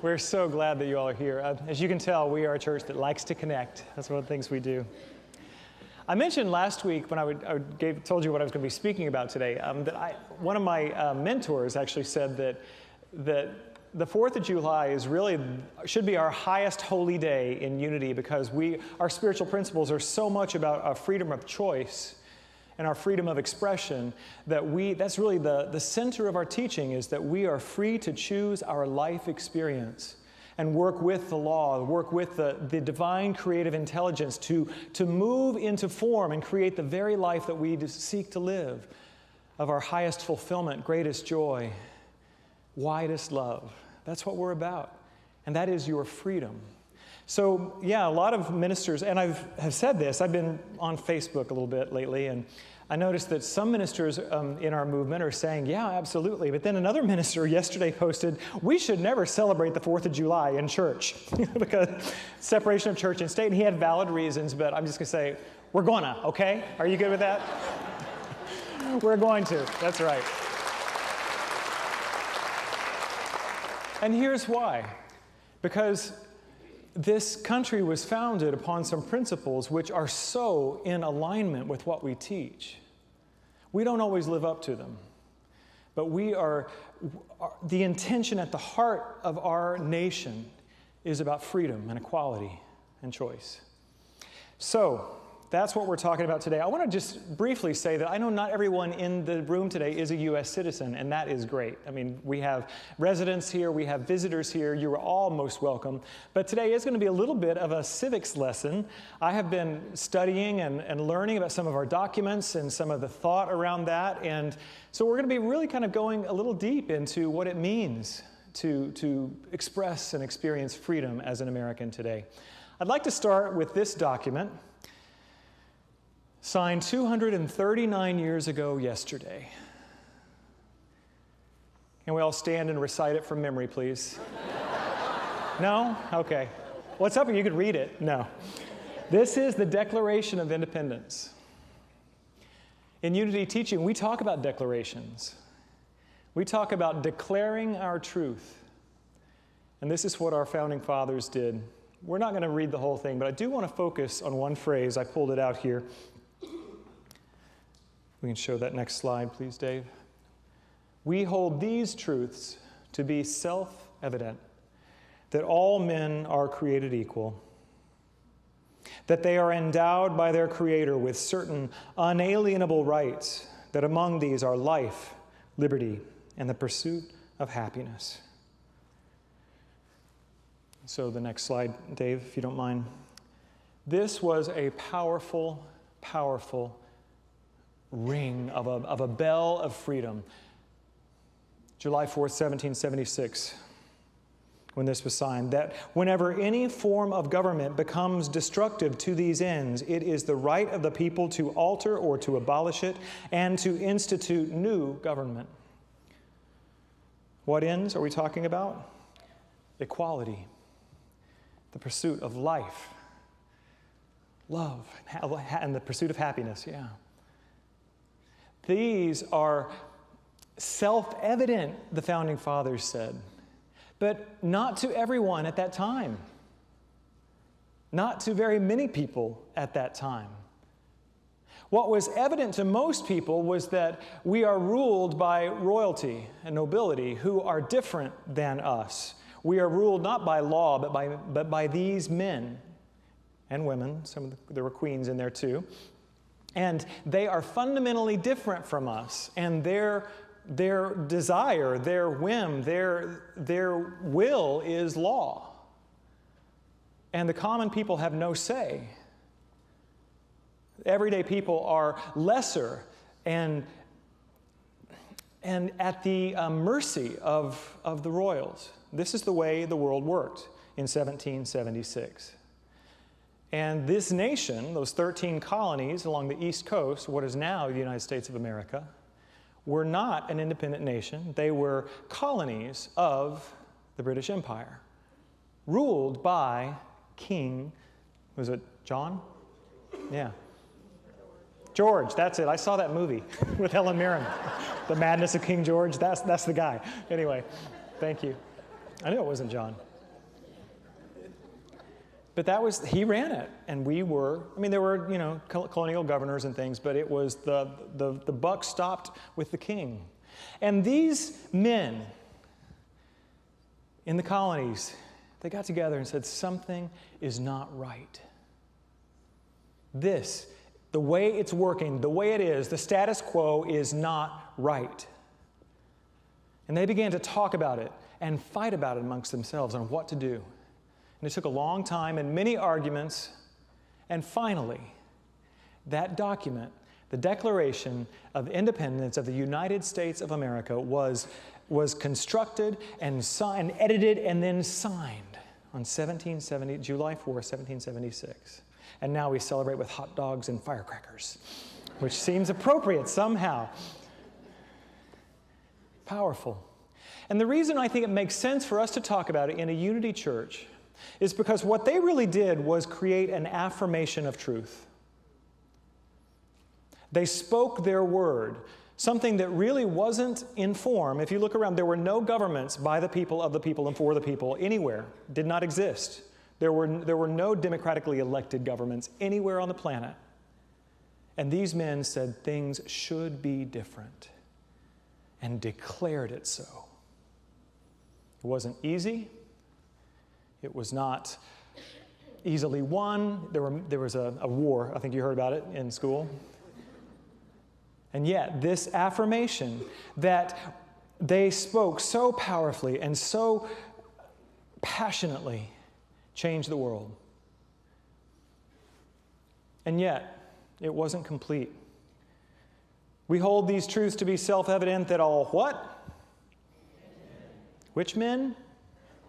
We're so glad that you all are here. As you can tell, we are a church that likes to connect. That's one of the things we do. I mentioned last week when I told you what I was going to be speaking about today, that one of my mentors actually said that the 4th of July should be our highest holy day in unity, because our spiritual principles are so much about our freedom of choice and our freedom of expression that's really the center of our teaching, is that we are free to choose our life experience and work with the law, work with the divine creative intelligence to move into form and create the very life that we seek to live, of our highest fulfillment, greatest joy, widest love. That's what we're about. And that is your freedom. So, yeah, a lot of ministers, and have said this, I've been on Facebook a little bit lately, and I noticed that some ministers in our movement are saying, yeah, absolutely. But then another minister yesterday posted, we should never celebrate the 4th of July in church, because separation of church and state. And he had valid reasons, but I'm just going to say, we're gonna, okay? Are you good with that? We're going to. That's right. And here's why. Because this country was founded upon some principles which are so in alignment with what we teach. We don't always live up to them. But the intention at the heart of our nation is about freedom and equality and choice. So, that's what we're talking about today. I want to just briefly say that I know not everyone in the room today is a U.S. citizen, and that is great. I mean, we have residents here, we have visitors here. You are all most welcome. But today is going to be a little bit of a civics lesson. I have been studying and learning about some of our documents and some of the thought around that. And so we're going to be really kind of going a little deep into what it means to express and experience freedom as an American today. I'd like to start with this document, signed 239 years ago yesterday. Can we all stand and recite it from memory, please? No? Okay. What's up? You could read it. No. This is the Declaration of Independence. In Unity teaching, we talk about declarations. We talk about declaring our truth. And this is what our founding fathers did. We're not going to read the whole thing, but I do want to focus on one phrase. I pulled it out here. We can show that next slide, please, Dave. We hold these truths to be self-evident, that all men are created equal, that they are endowed by their Creator with certain unalienable rights, that among these are life, liberty, and the pursuit of happiness. So the next slide, Dave, if you don't mind. This was a powerful, powerful ring of a bell of freedom. July 4th, 1776, when this was signed, that whenever any form of government becomes destructive to these ends, it is the right of the people to alter or to abolish it and to institute new government. What ends are we talking about? Equality, the pursuit of life, love, and the pursuit of happiness, yeah. These are self-evident, the Founding Fathers said, but not to everyone at that time. Not to very many people at that time. What was evident to most people was that we are ruled by royalty and nobility who are different than us. We are ruled not by law, but by these men and women. There were queens in there too. And they are fundamentally different from us, and their desire, their whim, their will is law. And the common people have no say. Everyday people are lesser and at the mercy of the royals. This is the way the world worked in 1776. And this nation, those 13 colonies along the East Coast, what is now the United States of America, were not an independent nation. They were colonies of the British Empire, ruled by King, was it John? Yeah. George, that's it. I saw that movie with Helen Mirren. The Madness of King George, that's the guy. Anyway, thank you. I knew it wasn't John. But he ran it, and there were, colonial governors and things, but it was the buck stopped with the king. And these men in the colonies, they got together and said, something is not right. The way it's working, the way it is, the status quo is not right. And they began to talk about it and fight about it amongst themselves on what to do. And it took a long time and many arguments. And finally, that document, the Declaration of Independence of the United States of America, was constructed and signed, edited, and then signed on July 4, 1776. And now we celebrate with hot dogs and firecrackers, which seems appropriate somehow. Powerful. And the reason I think it makes sense for us to talk about it in a unity church is because what they really did was create an affirmation of truth. They spoke their word, something that really wasn't in form. If you look around, there were no governments by the people, of the people, and for the people anywhere. Did not exist. There were no democratically elected governments anywhere on the planet. And these men said things should be different and declared it so. It wasn't easy. It was not easily won. There was a war. I think you heard about it in school. And yet, this affirmation that they spoke so powerfully and so passionately changed the world. And yet, it wasn't complete. We hold these truths to be self-evident that all what? Which men?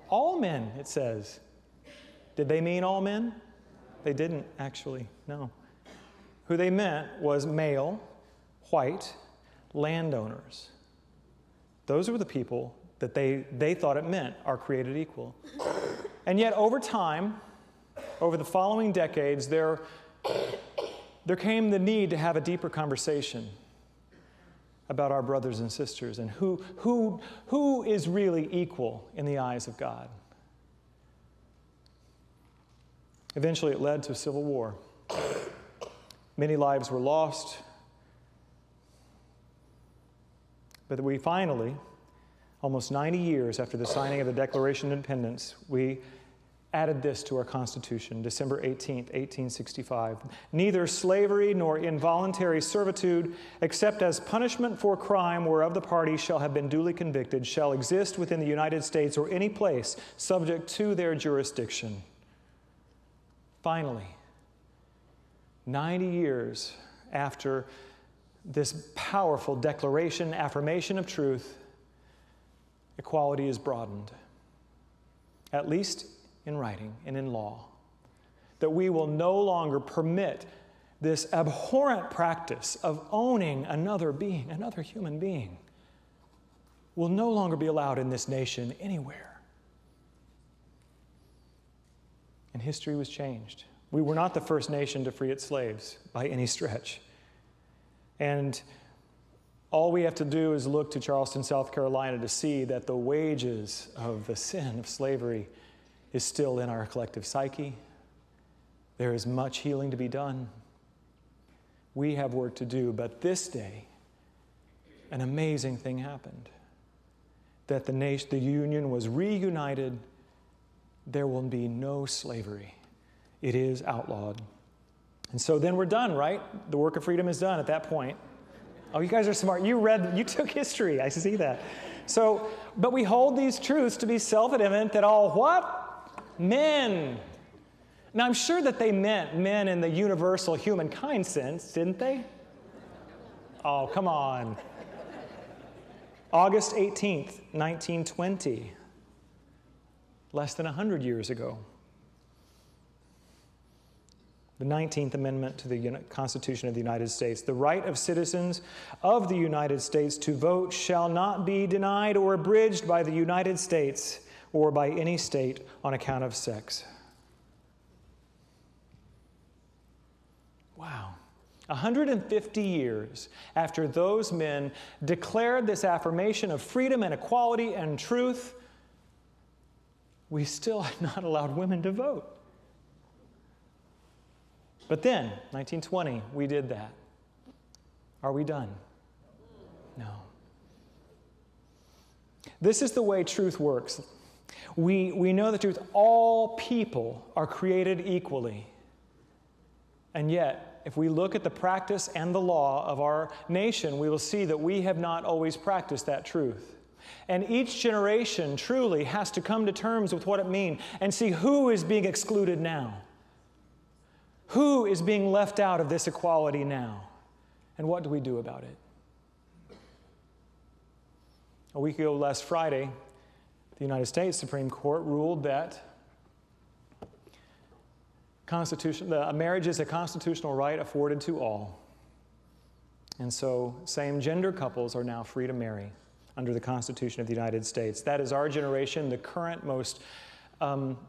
All men, it says. Did they mean all men? They didn't, actually, no. Who they meant was male, white, landowners. Those were the people that they thought it meant are created equal. And yet, over time, over the following decades, there came the need to have a deeper conversation about our brothers and sisters and who is really equal in the eyes of God. Eventually, it led to a civil war. Many lives were lost. But we finally, almost 90 years after the signing of the Declaration of Independence, we added this to our Constitution, December 18th, 1865. Neither slavery nor involuntary servitude, except as punishment for crime whereof the party shall have been duly convicted, shall exist within the United States or any place subject to their jurisdiction. Finally, 90 years after this powerful declaration, affirmation of truth, equality is broadened, at least in writing and in law, that we will no longer permit this abhorrent practice of owning another being, another human being, will no longer be allowed in this nation anywhere. And history was changed. We were not the first nation to free its slaves by any stretch. And all we have to do is look to Charleston, South Carolina to see that the wages of the sin of slavery is still in our collective psyche. There is much healing to be done. We have work to do, but this day, an amazing thing happened. That the Union was reunited. There will be no slavery. It is outlawed. And so then we're done, right? The work of freedom is done at that point. Oh, you guys are smart. You took history. I see that. So, but we hold these truths to be self-evident that all what? Men. Now, I'm sure that they meant men in the universal humankind sense, didn't they? Oh, come on. August 18th, 1920. Less than 100 years ago. The 19th Amendment to the Constitution of the United States. The right of citizens of the United States to vote shall not be denied or abridged by the United States or by any state on account of sex. Wow. 150 years after those men declared this affirmation of freedom and equality and truth, we still have not allowed women to vote. But then, 1920, we did that. Are we done? No. This is the way truth works. We know the truth. All people are created equally. And yet, if we look at the practice and the law of our nation, we will see that we have not always practiced that truth. And each generation truly has to come to terms with what it means and see who is being excluded now. Who is being left out of this equality now? And what do we do about it? A week ago, last Friday, the United States Supreme Court ruled that marriage is a constitutional right afforded to all. And so same-gender couples are now free to marry under the Constitution of the United States. That is our generation, the current most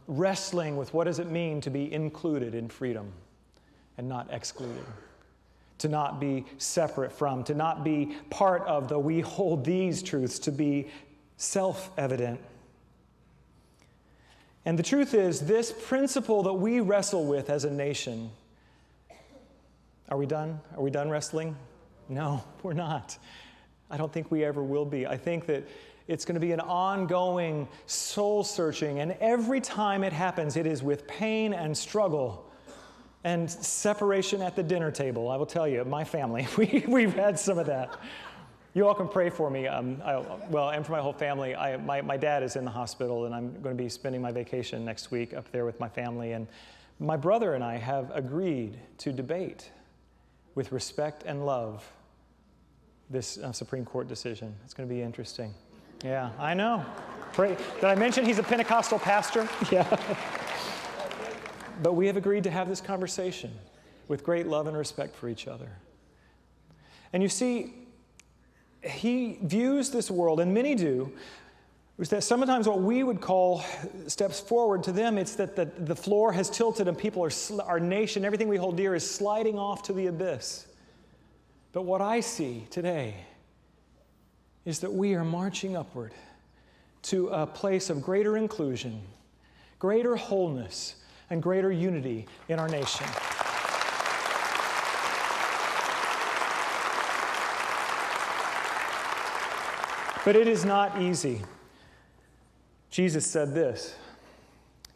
wrestling with what does it mean to be included in freedom and not excluded. To not be separate from, to not be part of the we hold these truths, to be self-evident. And the truth is, this principle that we wrestle with as a nation, are we done? Are we done wrestling? No, we're not. I don't think we ever will be. I think that it's going to be an ongoing soul-searching, and every time it happens, it is with pain and struggle and separation at the dinner table. I will tell you, my family, we've had some of that. You all can pray for me. And for my whole family. My dad is in the hospital, and I'm going to be spending my vacation next week up there with my family. And my brother and I have agreed to debate with respect and love this Supreme Court decision. It's going to be interesting. Yeah, I know. Pray. Did I mention he's a Pentecostal pastor? Yeah. But we have agreed to have this conversation with great love and respect for each other. And you see, he views this world, and many do, is that sometimes what we would call steps forward, to them it's that the floor has tilted and people our nation, everything we hold dear is sliding off to the abyss. But what I see today is that we are marching upward to a place of greater inclusion, greater wholeness, and greater unity in our nation. But it is not easy. Jesus said this,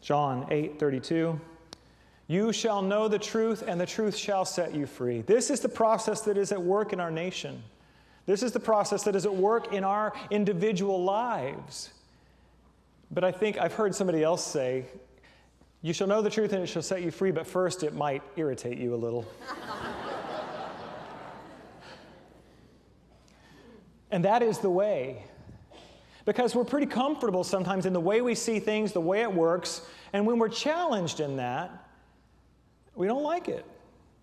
John 8:32, "You shall know the truth, and the truth shall set you free." This is the process that is at work in our nation. This is the process that is at work in our individual lives. But I think I've heard somebody else say, "You shall know the truth, and it shall set you free, but first it might irritate you a little." And that is the way. Because we're pretty comfortable sometimes in the way we see things, the way it works, and when we're challenged in that, we don't like it.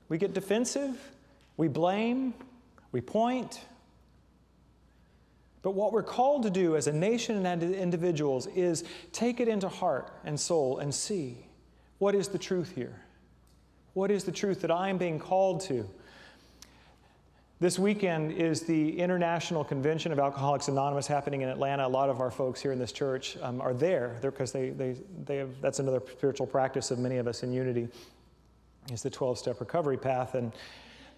We get defensive, we blame, we point. But what we're called to do as a nation and as individuals is take it into heart and soul and see, what is the truth here? What is the truth that I'm being called to? This weekend is the International Convention of Alcoholics Anonymous happening in Atlanta. A lot of our folks here in this church are there because they have, that's another spiritual practice of many of us in Unity, is the 12-step recovery path. And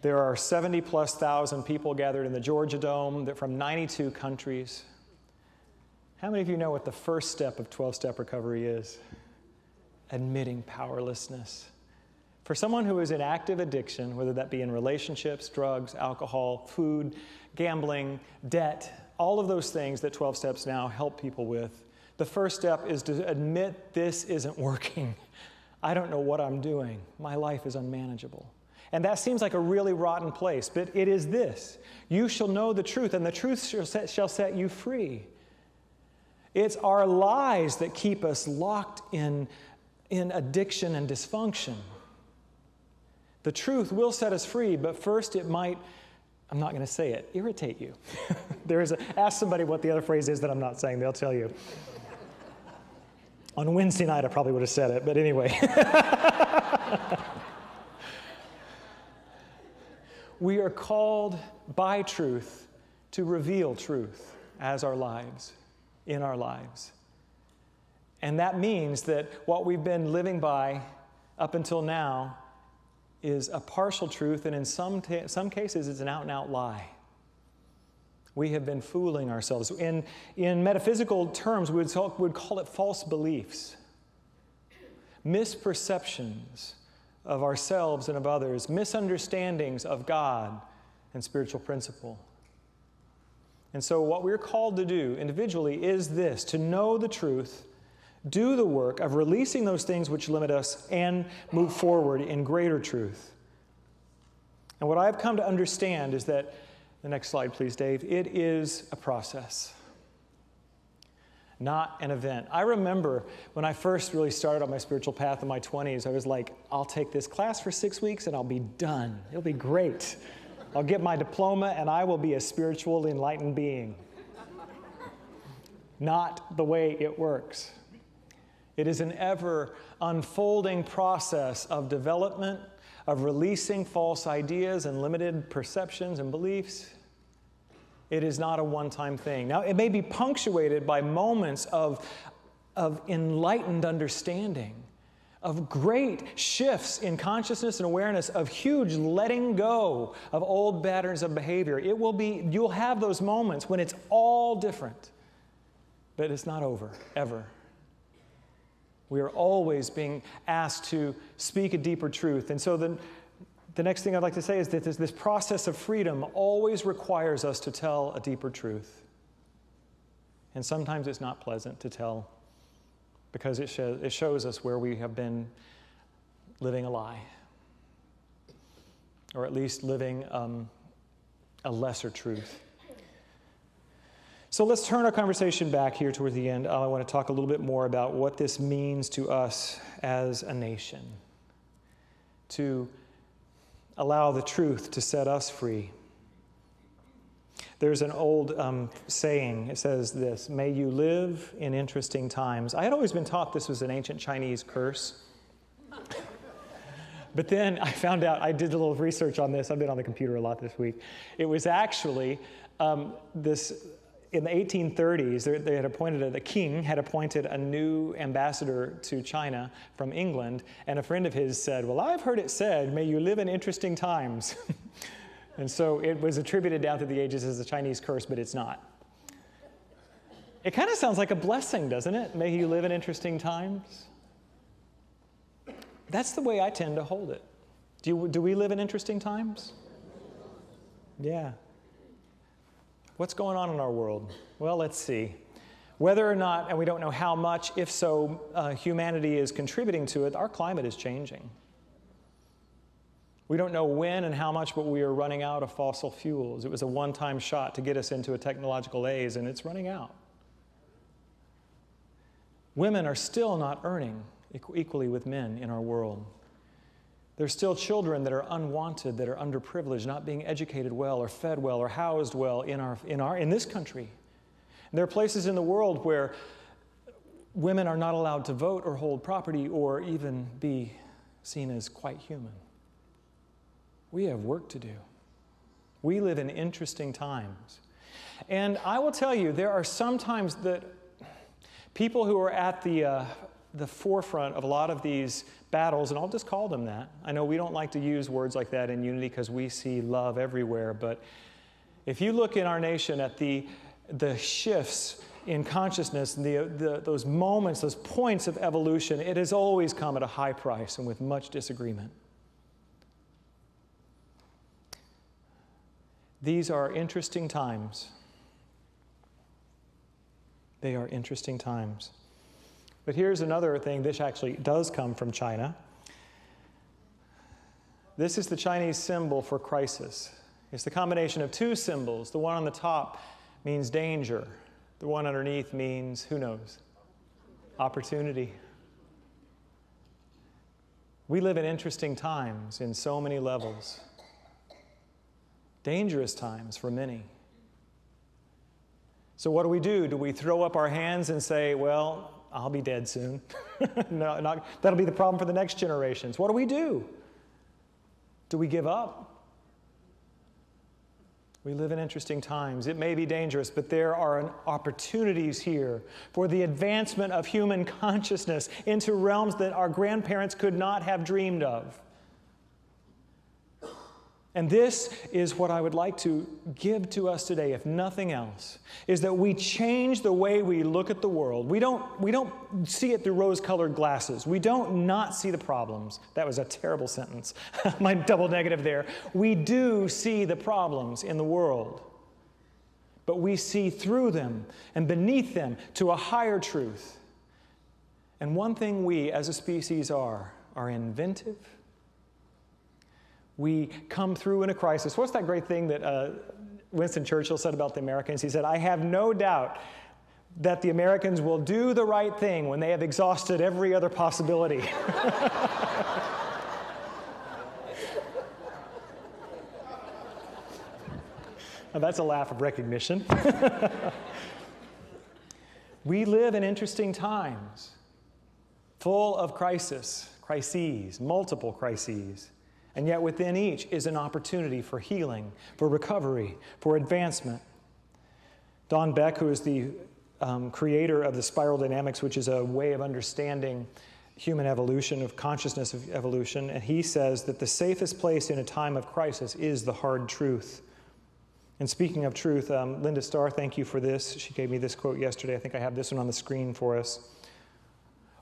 there are 70,000+ people gathered in the Georgia Dome from 92 countries. How many of you know what the first step of 12-step recovery is? Admitting powerlessness. For someone who is in active addiction, whether that be in relationships, drugs, alcohol, food, gambling, debt, all of those things that 12 Steps now help people with, the first step is to admit this isn't working. I don't know what I'm doing. My life is unmanageable. And that seems like a really rotten place, but it is this. You shall know the truth, and the truth shall set you free. It's our lies that keep us locked in addiction and dysfunction. The truth will set us free, but first it might, I'm not going to say it, irritate you. Ask somebody what the other phrase is that I'm not saying, they'll tell you. On Wednesday night I probably would have said it, but anyway. We are called by truth to reveal truth as our lives, in our lives. And that means that what we've been living by up until now is a partial truth, and in some cases it's an out-and-out lie. We have been fooling ourselves. In metaphysical terms, we would call it false beliefs, misperceptions of ourselves and of others, misunderstandings of God and spiritual principle. And so what we're called to do individually is this: to know the truth, do the work of releasing those things which limit us, and move forward in greater truth. And what I've come to understand is that, the next slide please, Dave, it is a process, not an event. I remember when I first really started on my spiritual path in my 20s, I was like, I'll take this class for 6 weeks and I'll be done. It'll be great. I'll get my diploma and I will be a spiritual, enlightened being. Not the way it works. It is an ever unfolding process of development, of releasing false ideas and limited perceptions and beliefs. It is not a one-time thing. Now, it may be punctuated by moments of enlightened understanding, of great shifts in consciousness and awareness, of huge letting go of old patterns of behavior. You'll have those moments when it's all different, but it's not over, ever. We are always being asked to speak a deeper truth. And so the next thing I'd like to say is that this process of freedom always requires us to tell a deeper truth. And sometimes it's not pleasant to tell, because it shows us where we have been living a lie, or at least living a lesser truth. So let's turn our conversation back here toward the end. I want to talk a little bit more about what this means to us as a nation, to allow the truth to set us free. There's an old saying. It says this: may you live in interesting times. I had always been taught this was an ancient Chinese curse. But then I found out, I did a little research on this. I've been on the computer a lot this week. It was actually in the 1830s, they had appointed, the king had appointed a new ambassador to China from England, and a friend of his said, well, I've heard it said, may you live in interesting times. And so it was attributed down through the ages as a Chinese curse, but it's not. It kind of sounds like a blessing, doesn't it? May you live in interesting times. That's the way I tend to hold it. Do we live in interesting times? Yeah. What's going on in our world? Well, let's see. Whether or not, and we don't know how much, if so, humanity is contributing to it, our climate is changing. We don't know when and how much, but we are running out of fossil fuels. It was a one-time shot to get us into a technological age, and it's running out. Women are still not earning equally with men in our world. There's still children that are unwanted, that are underprivileged, not being educated well or fed well or housed well in this country. And there are places in the world where women are not allowed to vote or hold property or even be seen as quite human. We have work to do. We live in interesting times. And I will tell you, there are some times that people who are at the forefront of a lot of these battles, and I'll just call them that. I know we don't like to use words like that in unity because we see love everywhere, but if you look in our nation at the shifts in consciousness, and those moments, those points of evolution, it has always come at a high price and with much disagreement. These are interesting times. They are interesting times. But here's another thing. This actually does come from China. This is the Chinese symbol for crisis. It's the combination of two symbols. The one on the top means danger. The one underneath means, who knows? Opportunity. We live in interesting times in so many levels. Dangerous times for many. So what do? Do we throw up our hands and say, well, I'll be dead soon? No, that'll be the problem for the next generations. What do? Do we give up? We live in interesting times. It may be dangerous, but there are opportunities here for the advancement of human consciousness into realms that our grandparents could not have dreamed of. And this is what I would like to give to us today, if nothing else, is that we change the way we look at the world. We don't see it through rose-colored glasses. We don't not see the problems. That was a terrible sentence. My double negative there. We do see the problems in the world, but we see through them and beneath them to a higher truth. And one thing we as a species are inventive. We come through in a crisis. What's that great thing that Winston Churchill said about the Americans? He said, "I have no doubt that the Americans will do the right thing when they have exhausted every other possibility." Now, that's a laugh of recognition. We live in interesting times, full of crises, multiple crises. And yet within each is an opportunity for healing, for recovery, for advancement. Don Beck, who is the creator of the spiral dynamics, which is a way of understanding human evolution, of consciousness of evolution, and he says that the safest place in a time of crisis is the hard truth. And speaking of truth, Linda Starr, thank you for this. She gave me this quote yesterday. I think I have this one on the screen for us.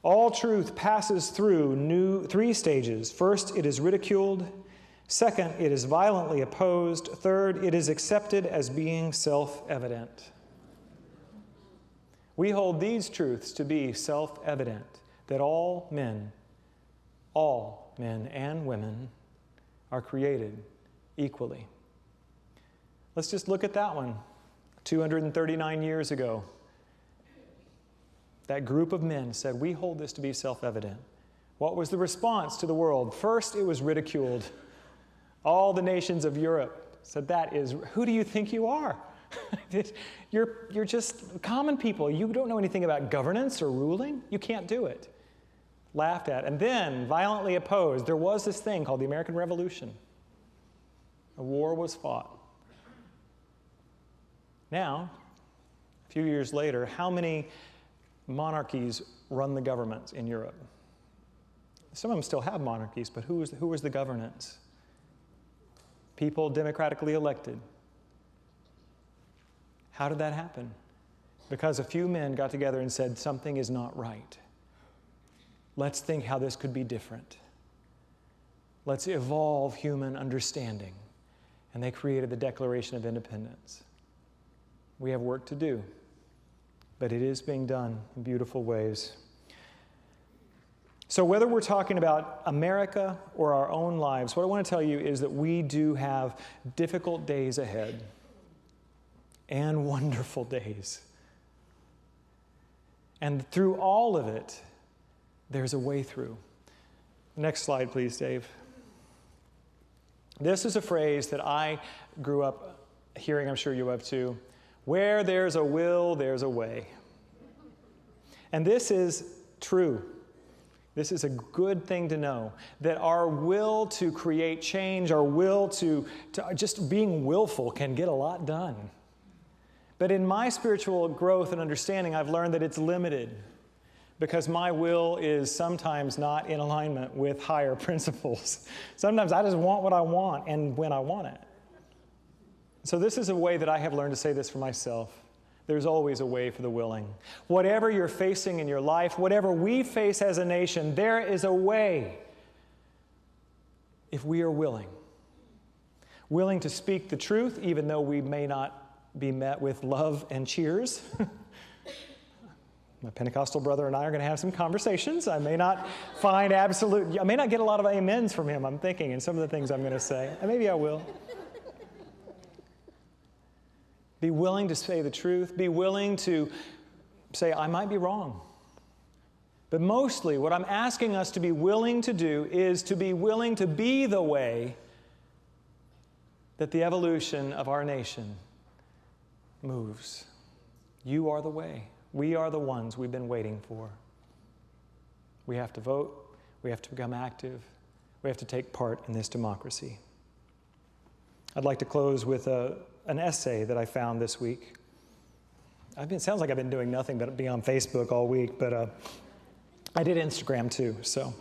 All truth passes through three stages. First, it is ridiculed. Second, it is violently opposed. Third, it is accepted as being self-evident. We hold these truths to be self-evident, that all men and women, are created equally. Let's just look at that one. 239 years ago, that group of men said, we hold this to be self-evident. What was the response to the world? First, it was ridiculed. All the nations of Europe said, who do you think you are? You're just common people. You don't know anything about governance or ruling. You can't do it. Laughed at. And then, violently opposed, there was this thing called the American Revolution. A war was fought. Now, a few years later, how many monarchies run the governments in Europe? Some of them still have monarchies, but who was the governance? People democratically elected. How did that happen? Because a few men got together and said, something is not right. Let's think how this could be different. Let's evolve human understanding. And they created the Declaration of Independence. We have work to do, but it is being done in beautiful ways. So whether we're talking about America or our own lives, what I want to tell you is that we do have difficult days ahead and wonderful days. And through all of it, there's a way through. Next slide, please, Dave. This is a phrase that I grew up hearing, I'm sure you have too. Where there's a will, there's a way. And this is true. This is a good thing to know, that our will to create change, our will to just being willful can get a lot done. But in my spiritual growth and understanding, I've learned that it's limited because my will is sometimes not in alignment with higher principles. Sometimes I just want what I want and when I want it. So this is a way that I have learned to say this for myself. There's always a way for the willing. Whatever you're facing in your life, whatever we face as a nation, there is a way if we are willing. Willing to speak the truth, even though we may not be met with love and cheers. My Pentecostal brother and I are going to have some conversations. I may not get a lot of amens from him, I'm thinking, in some of the things I'm going to say. And maybe I will. Be willing to say the truth. Be willing to say, I might be wrong. But mostly, what I'm asking us to be willing to do is to be willing to be the way that the evolution of our nation moves. You are the way. We are the ones we've been waiting for. We have to vote. We have to become active. We have to take part in this democracy. I'd like to close with an essay that I found this week. It sounds like I've been doing nothing but be on Facebook all week, but I did Instagram too, so.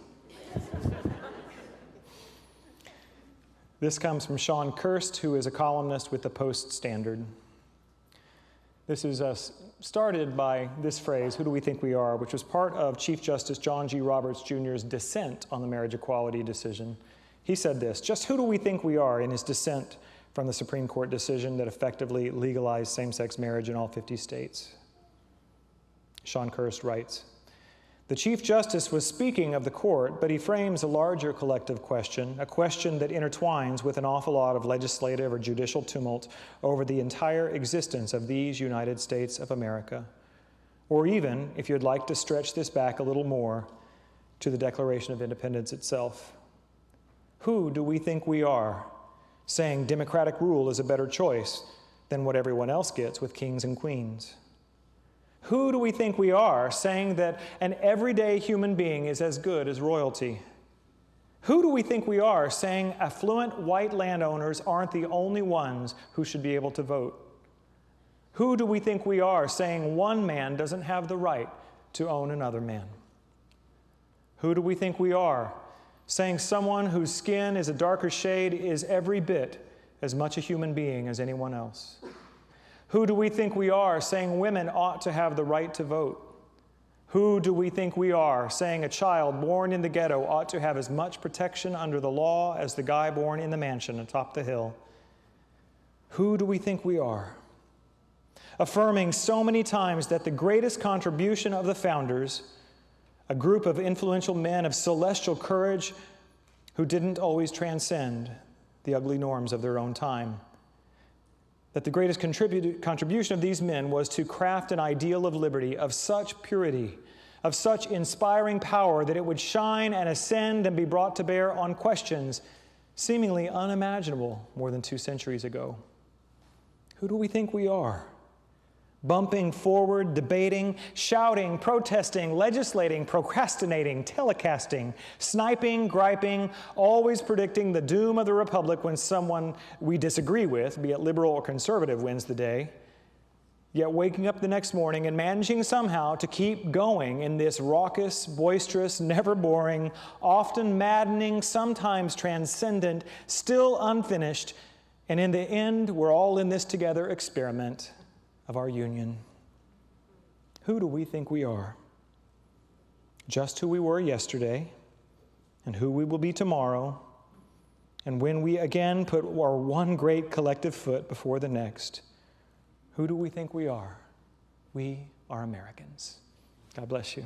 This comes from Sean Kirst, who is a columnist with the Post-Standard. This is started by this phrase, "Who do we think we are?" which was part of Chief Justice John G. Roberts Jr.'s dissent on the marriage equality decision. He said this, "Just who do we think we are?" in his dissent from the Supreme Court decision that effectively legalized same-sex marriage in all 50 states. Sean Kirst writes, "The Chief Justice was speaking of the court, but he frames a larger collective question, a question that intertwines with an awful lot of legislative or judicial tumult over the entire existence of these United States of America. Or even, if you'd like to stretch this back a little more, to the Declaration of Independence itself. Who do we think we are, saying democratic rule is a better choice than what everyone else gets with kings and queens? Who do we think we are, saying that an everyday human being is as good as royalty? Who do we think we are, saying affluent white landowners aren't the only ones who should be able to vote? Who do we think we are, saying one man doesn't have the right to own another man? Who do we think we are, saying someone whose skin is a darker shade is every bit as much a human being as anyone else? Who do we think we are, saying women ought to have the right to vote? Who do we think we are, saying a child born in the ghetto ought to have as much protection under the law as the guy born in the mansion atop the hill? Who do we think we are, affirming so many times that the greatest contribution of the founders, a group of influential men of celestial courage who didn't always transcend the ugly norms of their own time, that the greatest contribution of these men was to craft an ideal of liberty of such purity, of such inspiring power that it would shine and ascend and be brought to bear on questions seemingly unimaginable more than 2 centuries ago? Who do we think we are? Bumping forward, debating, shouting, protesting, legislating, procrastinating, telecasting, sniping, griping, always predicting the doom of the republic when someone we disagree with, be it liberal or conservative, wins the day, yet waking up the next morning and managing somehow to keep going in this raucous, boisterous, never boring, often maddening, sometimes transcendent, still unfinished, and in the end, we're all in this together experiment of our union. Who do we think we are? Just who we were yesterday, and who we will be tomorrow, and when we again put our one great collective foot before the next. Who do we think we are? We are Americans. God bless you.